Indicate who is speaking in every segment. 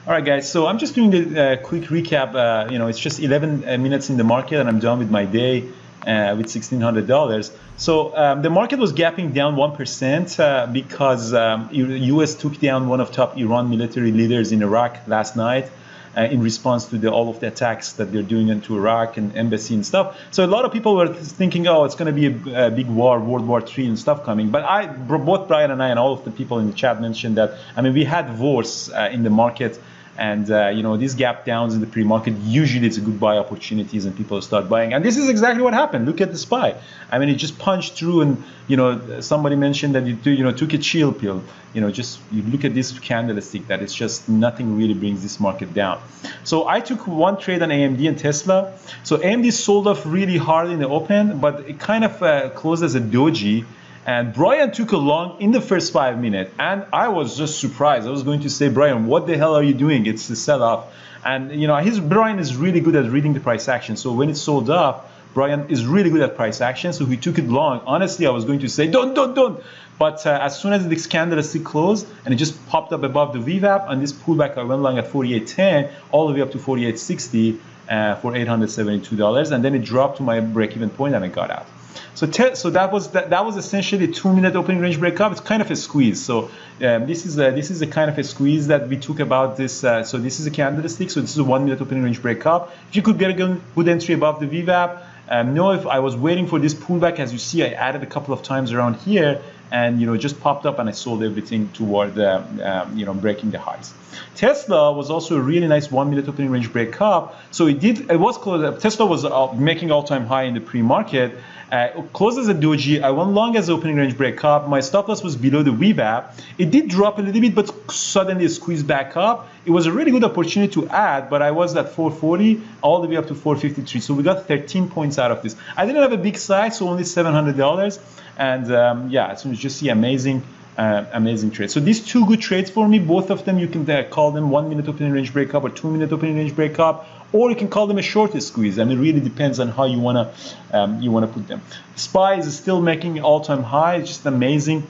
Speaker 1: All right, guys. So I'm just doing the quick recap. It's just 11 minutes in the market, and I'm done with my day with $1,600. So the market was gapping down 1% because U.S. took down one of top Iran military leaders in Iraq last night in response to all of the attacks that they're doing into Iraq and embassy and stuff. So a lot of people were thinking, oh, it's going to be a big war, World War III and stuff coming. But both Brian and I and all of the people in the chat mentioned that, we had wars in the market. And these gap downs in the pre-market, usually it's a good buy opportunities and people start buying. And this is exactly what happened. Look at the SPY. It just punched through, and somebody mentioned that you took a chill pill. You look at this candlestick, that it's just nothing really brings this market down. So I took one trade on AMD and Tesla. So AMD sold off really hard in the open, but it kind of closed as a doji. And Brian took a long in the first 5 minutes, and I was just surprised. I was going to say, Brian, what the hell are you doing? It's the sell-off. And Brian is really good at reading the price action. So when it sold up, Brian is really good at price action. So he took it long. Honestly, I was going to say, don't. But as soon as this candlestick closed and it just popped up above the VWAP, and this pullback, I went long at 48.10 all the way up to 48.60 for $872, and then it dropped to my break-even point, and I got out. So that was essentially a 2-minute opening range breakup. It's kind of a squeeze. So this is a kind of a squeeze that we took about this. So this is a candlestick. So this is a 1-minute opening range breakup. If you could get a good entry above the VWAP, if I was waiting for this pullback, as you see, I added a couple of times around here, and just popped up, and I sold everything toward breaking the highs. Tesla was also a really nice 1-minute opening range breakup. So it was close. Tesla was making all-time high in the pre-market. Closed as a doji. I went long as opening range breakup. My stop loss was below the VWAP. It did drop a little bit, but suddenly squeezed back up. It was a really good opportunity to add, but I was at 440 all the way up to 453. So we got 13 points out of this. I didn't have a big size, so only $700. And so you just see amazing trade. So these two good trades for me, both of them, you can call them 1-minute opening range breakup or 2-minute opening range breakup, or you can call them a short squeeze. It really depends on how you wanna put them. SPY is still making all-time high. It's just amazing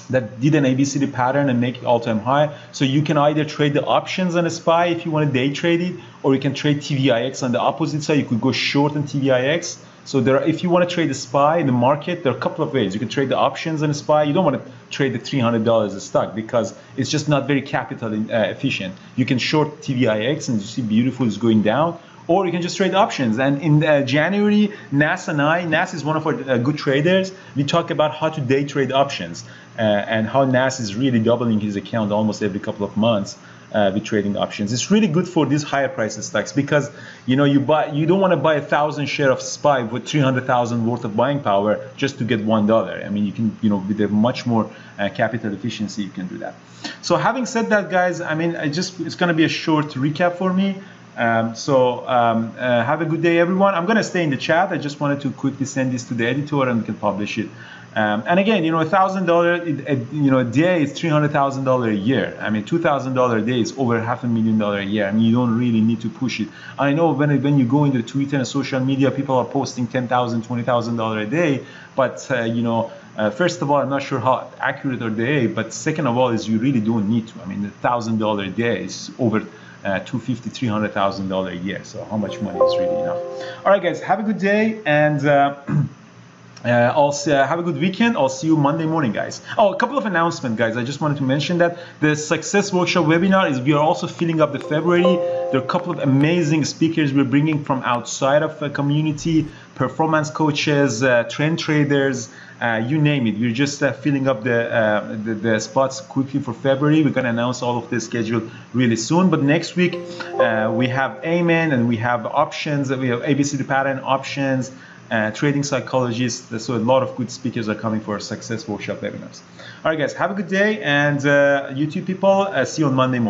Speaker 1: that did an ABCD pattern and make all-time high. So you can either trade the options on a SPY if you want to day trade it, or you can trade TVIX on the opposite side. You could go short on TVIX. So if you want to trade the SPY in the market, there are a couple of ways. You can trade the options on a SPY. You don't want to trade the $300 a stock because it's just not very capital efficient. You can short TVIX, and you see beautiful is going down, or you can just trade options. And in January, Nas is one of our good traders. We talk about how to day trade options and how Nas is really doubling his account almost every couple of months. With trading options. It's really good for these higher price stocks because you don't want to buy 1,000 share of SPY with 300,000 worth of buying power just to get $1. You can with a much more capital efficiency, you can do that. So having said that, guys, it's going to be a short recap for me. Have a good day, everyone. I'm going to stay in the chat. I just wanted to quickly send this to the editor and we can publish it. And again, $1,000 a day is $300,000 a year. $2,000 a day is over $500,000 a year. You don't really need to push it. I know when you go into Twitter and social media, people are posting $10,000, $20,000 a day. But first of all, I'm not sure how accurate are they. But second of all, is you really don't need to. $1,000 a day is over $250,000, $300,000 a year. So how much money is really enough? All right, guys, have a good day, and have a good weekend. I'll see you Monday morning, guys. Oh, a couple of announcements, guys. I just wanted to mention that the Success Workshop webinar we are also filling up the February. There are a couple of amazing speakers we're bringing from outside of the community, performance coaches, trend traders, you name it. We're just filling up the spots quickly for February. We're going to announce all of the schedule really soon. But next week, we have Amen, and we have options. We have ABCD pattern options, trading psychologists. So a lot of good speakers are coming for our Success Workshop webinars. All right, guys, have a good day. And YouTube people, see you on Monday morning.